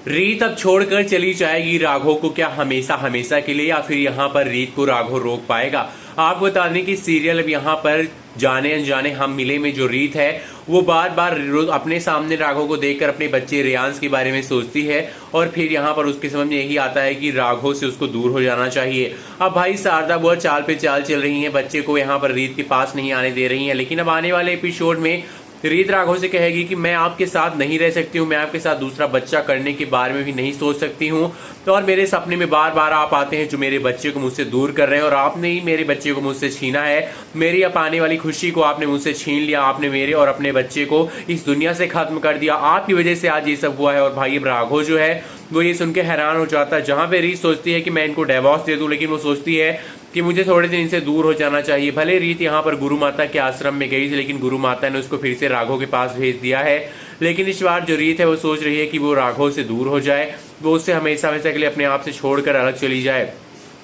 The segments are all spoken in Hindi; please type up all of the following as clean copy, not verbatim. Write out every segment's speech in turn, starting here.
रीत अब छोड़कर चली जाएगी राघव को क्या हमेशा हमेशा के लिए, या फिर यहाँ पर रीत को राघव रोक पाएगा। आपको बता दें कि सीरियल अब यहाँ पर जाने अनजाने हम मिले में जो रीत है वो बार बार अपने सामने राघव को देखकर अपने बच्चे रेयांश के बारे में सोचती है, और फिर यहाँ पर उसके समझ में यही आता है कि राघव से उसको दूर हो जाना चाहिए। अब भाई शारदा बुआ चाल पे चाल चल रही है, बच्चे को यहाँ पर रीत के पास नहीं आने दे रही है। लेकिन अब आने वाले एपिसोड में रीत राघव से कहेगी कि मैं आपके साथ नहीं रह सकती हूँ, मैं आपके साथ दूसरा बच्चा करने के बारे में भी नहीं सोच सकती हूँ, तो और मेरे सपने में बार बार आप आते हैं जो मेरे बच्चे को मुझसे दूर कर रहे हैं, और आपने ही मेरे बच्चे को मुझसे छीना है, मेरी अब आने वाली खुशी को आपने मुझसे छीन लिया, आपने मेरे और अपने बच्चे को इस दुनिया से खत्म कर दिया, आपकी वजह से आज ये सब हुआ है। और भाई अब राघव जो है वो ये सुन के हैरान हो जाता है। जहां पे रीत सोचती है कि मैं इनको डिवोर्स दे दूं, लेकिन वो सोचती है कि मुझे थोड़े दिन इनसे दूर हो जाना चाहिए। भले रीत यहाँ पर गुरु माता के आश्रम में गई थी, लेकिन गुरु माता ने उसको फिर से राघव के पास भेज दिया है। लेकिन इस बार जो रीत है वो सोच रही है कि वो राघव से दूर हो जाए, वो उससे हमेशा हमेशा के लिए अपने आप से छोड़कर अलग चली जाए।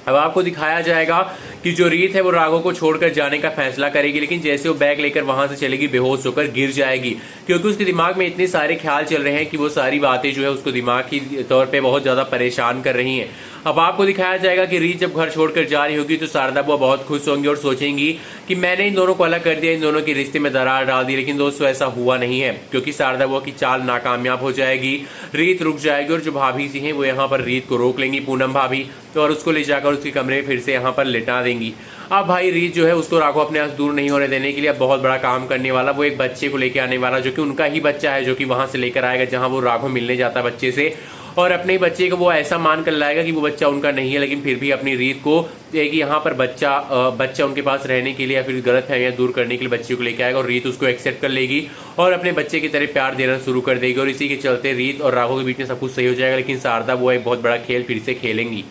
अब आपको दिखाया जाएगा कि जो रीत है वो राघव को छोड़कर जाने का फैसला करेगी, लेकिन जैसे वो बैग लेकर वहां से चलेगी बेहोश होकर गिर जाएगी, क्योंकि उसके दिमाग में इतने सारे ख्याल चल रहे हैं कि वो सारी बातें जो है उसको दिमाग की तौर पे बहुत ज्यादा परेशान कर रही हैं। अब आपको दिखाया जाएगा कि रीत जब घर छोड़कर जा रही होगी तो शारदा बुआ बहुत खुश होंगी और सोचेंगी कि मैंने इन दोनों को अलग कर दिया, इन दोनों के रिश्ते में दरार डाल दी। लेकिन दोस्तों ऐसा हुआ नहीं है, क्योंकि शारदा बुआ की चाल नाकामयाब हो जाएगी, रीत रुक जाएगी, और जो भाभी जी हैं वो यहाँ पर रीत को रोक लेंगी, पूनम भाभी, तो और उसको ले जाकर उसके कमरे में फिर से यहाँ पर लिटा देंगी। अब भाई रीत जो है उसको राघव अपने यहाँ दूर नहीं होने देने के लिए अब बहुत बड़ा काम करने वाला, वो एक बच्चे को लेके आने वाला, जो कि उनका ही बच्चा है, जो कि वहां से लेकर आएगा जहां वो राघव मिलने जाता है बच्चे से, और अपने बच्चे को वो ऐसा मान कर लाएगा कि वो बच्चा उनका नहीं है, लेकिन फिर भी अपनी रीत को एक यहाँ पर बच्चा उनके पास रहने के लिए या फिर गलत फहमियां दूर करने के लिए बच्चे को लेके आएगा, और रीत उसको एक्सेप्ट कर लेगी और अपने बच्चे की तरह प्यार देना शुरू कर देगी। और इसी के चलते रीत और राघव के बीच में सब कुछ सही हो जाएगा। लेकिन शारदा वो एक बहुत बड़ा खेल फिर से खेलेंगी।